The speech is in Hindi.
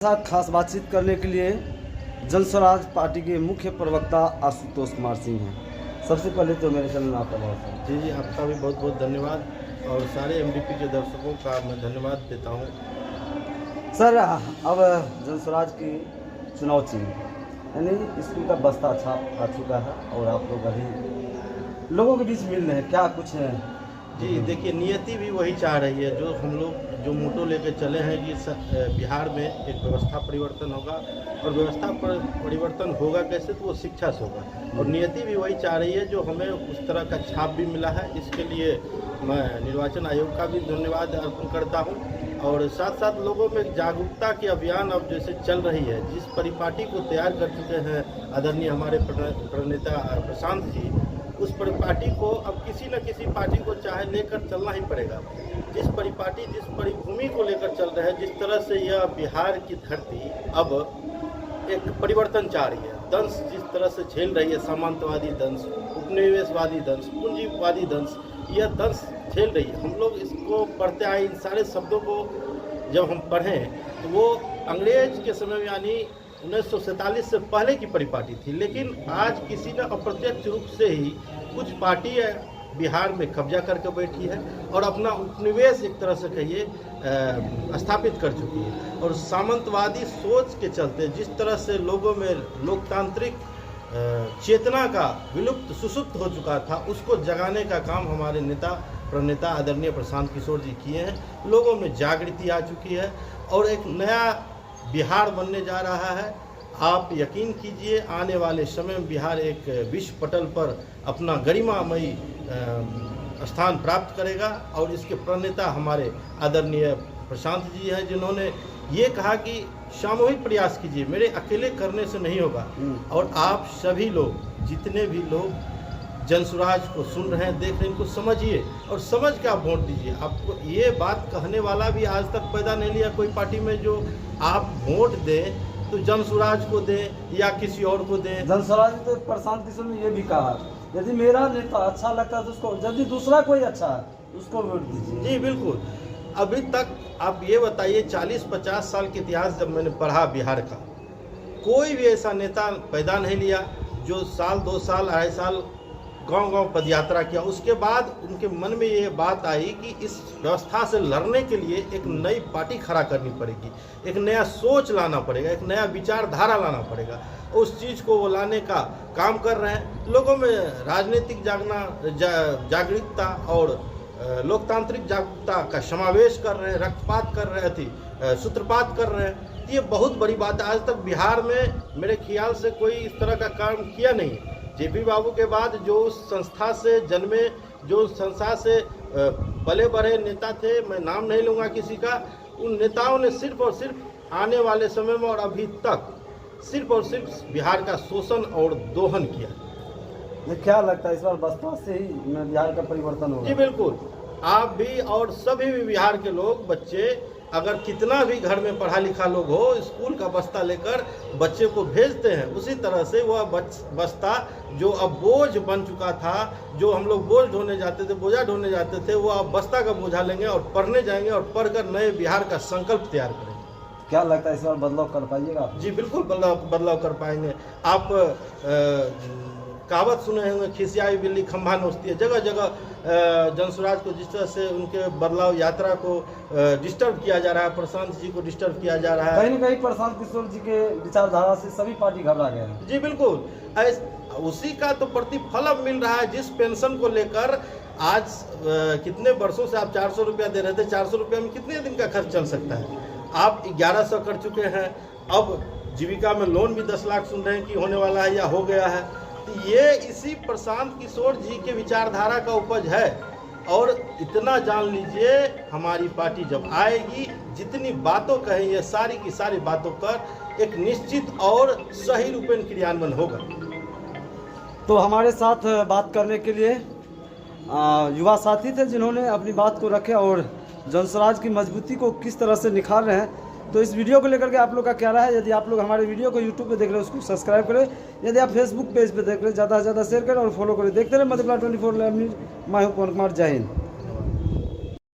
साथ खास बातचीत करने के लिए जन स्वराज पार्टी के मुख्य प्रवक्ता आशुतोष कुमार सिंह हैं। सबसे पहले तो मेरे चैनल में आपका बहुत है। जी आपका भी बहुत बहुत धन्यवाद और सारे एमडीपी के दर्शकों का मैं धन्यवाद देता हूं। सर, अब जन स्वराज की चुनाव चिन्ह यानी स्कूल का बस्ता छाप आ चुका है और आप लोग अभी लोगों के बीच मिल रहे हैं, क्या कुछ है? जी देखिए, नियति भी वही चाह रही है जो हम लोग जो मोटो लेकर चले हैं कि बिहार में एक व्यवस्था परिवर्तन होगा और व्यवस्था परिवर्तन होगा कैसे, तो वो शिक्षा से होगा। और नियति भी वही चाह रही है जो हमें उस तरह का छाप भी मिला है। इसके लिए मैं निर्वाचन आयोग का भी धन्यवाद अर्पण करता हूं। और साथ साथ लोगों में जागरूकता की अभियान अब जैसे चल रही है, जिस परिपाटी को तैयार कर चुके हैं आदरणीय हमारे प्रणेता प्रशांत जी, उस परिपाटी को अब किसी न किसी पार्टी को चाहे लेकर चलना ही पड़ेगा। जिस परिपाटी जिस परिभूमि को लेकर चल रहे हैं, जिस तरह से यह बिहार की धरती अब एक परिवर्तन चाह रही है, दंश जिस तरह से झेल रही है, सामंतवादी दंश, उपनिवेशवादी दंश, पूंजीवादी दंश, यह दंश झेल रही है। हम लोग इसको पढ़ते आए, इन सारे शब्दों को जब हम पढ़ें तो वो अंग्रेज के समय में यानी 1947 से पहले की परिपाटी थी। लेकिन आज किसी ने अप्रत्यक्ष रूप से ही कुछ पार्टी बिहार में कब्जा करके बैठी है और अपना उपनिवेश एक तरह से कहिए स्थापित कर चुकी है। और सामंतवादी सोच के चलते जिस तरह से लोगों में लोकतांत्रिक चेतना का विलुप्त सुसुप्त हो चुका था, उसको जगाने का काम हमारे नेता प्रणेता आदरणीय प्रशांत किशोर जी किए हैं। लोगों में जागृति आ चुकी है और एक नया बिहार बनने जा रहा है। आप यकीन कीजिए, आने वाले समय में बिहार एक विश्व पटल पर अपना गरिमामयी स्थान प्राप्त करेगा। और इसके प्रणेता हमारे आदरणीय प्रशांत जी हैं, जिन्होंने ये कहा कि सामूहिक प्रयास कीजिए, मेरे अकेले करने से नहीं होगा। और आप सभी लोग, जितने भी लोग जन स्वराज को सुन रहे हैं, देख रहे हैं, इनको समझिए और समझ के आप वोट दीजिए। आपको ये बात कहने वाला भी आज तक पैदा नहीं लिया कोई पार्टी में जो आप वोट दें तो जन स्वराज को दें या किसी और को दें। जन स्वराज तो प्रशांत किशोर ने ये भी कहा, यदि मेरा नेता अच्छा लगता है तो उसको, यदि दूसरा कोई अच्छा है उसको वोट दीजिए। जी बिल्कुल। अभी तक आप ये बताइए, 40-50 साल के इतिहास जब मैंने पढ़ा बिहार का, कोई भी ऐसा नेता पैदा नहीं लिया जो साल 2 साल 2.5 साल गांव-गांव पदयात्रा किया। उसके बाद उनके मन में ये बात आई कि इस व्यवस्था से लड़ने के लिए एक नई पार्टी खड़ा करनी पड़ेगी, एक नया सोच लाना पड़ेगा, एक नया विचारधारा लाना पड़ेगा। उस चीज़ को वो लाने का काम कर रहे हैं। लोगों में राजनीतिक जागरूकता और लोकतांत्रिक जागरूकता का समावेश कर रहे हैं, रक्तपात कर रहे थे, सूत्रपात कर रहे हैं। ये बहुत बड़ी बात है। आज तक बिहार में मेरे ख्याल से कोई इस तरह का काम किया नहीं। जेपी बाबू के बाद जो उस संस्था से जन्मे, जो उस संस्था से बड़े बड़े नेता थे, मैं नाम नहीं लूँगा किसी का, उन नेताओं ने सिर्फ और सिर्फ आने वाले समय में और अभी तक सिर्फ और सिर्फ बिहार का शोषण और दोहन किया। क्या लगता है इस बार बस्ता से ही बिहार का परिवर्तन होगा? जी बिल्कुल। आप भी और सभी भी बिहार के लोग, बच्चे, अगर कितना भी घर में पढ़ा लिखा लोग हो, स्कूल का बस्ता लेकर बच्चे को भेजते हैं, उसी तरह से वह बस्ता जो अब बोझ बन चुका था, जो हम लोग बोझ ढोने जाते थे, बोझा ढोने जाते थे, वो अब बस्ता का बोझा लेंगे और पढ़ने जाएंगे और पढ़कर नए बिहार का संकल्प तैयार करेंगे। क्या लगता है इस बार बदलाव कर पाइएगा? जी बिल्कुल बदलाव कर पाएंगे। आप कहावत सुने होंगे, खिसियाई बिल्ली खंभा नोचती है। जगह जगह जन स्वराज को जिस तरह से उनके बदलाव यात्रा को डिस्टर्ब किया जा रहा है, प्रशांत जी को डिस्टर्ब किया जा रहा है। कहीं न कहीं प्रशांत किशोर जी के विचारधारा से सभी पार्टी घबरा गए हैं। जी बिल्कुल। उसी का तो प्रतिफल अब मिल रहा है। जिस पेंशन को लेकर आज कितने वर्षों से आप 400 रुपया दे रहे थे, 400 रुपया में कितने दिन का खर्च चल सकता है? आप 1100 कर चुके हैं। अब जीविका में लोन भी 10 लाख सुन रहे हैं कि होने वाला है या हो गया है। तो ये इसी प्रशांत किशोर जी के विचारधारा का उपज है। और इतना जान लीजिए, हमारी पार्टी जब आएगी, जितनी बातों कहें, ये सारी की सारी बातों पर एक निश्चित और सही रूपेण क्रियान्वयन होगा। तो हमारे साथ बात करने के लिए युवा साथी थे, जिन्होंने अपनी बात को रखे और जन स्वराज की मजबूती को किस तरह से निखार रहे हैं। तो इस वीडियो को लेकर के आप लोग का क्या राय है? यदि आप लोग हमारे वीडियो को यूट्यूब पे देख रहे हैं, उसको सब्सक्राइब करें। यदि आप फेसबुक पेज पे देख रहे हैं, ज़्यादा से ज़्यादा शेयर करें और फॉलो करें। देखते रहे मध्यप्रदेश 24 लाइव न्यूज़। मैं हूं पवन कुमार। जय हिंद।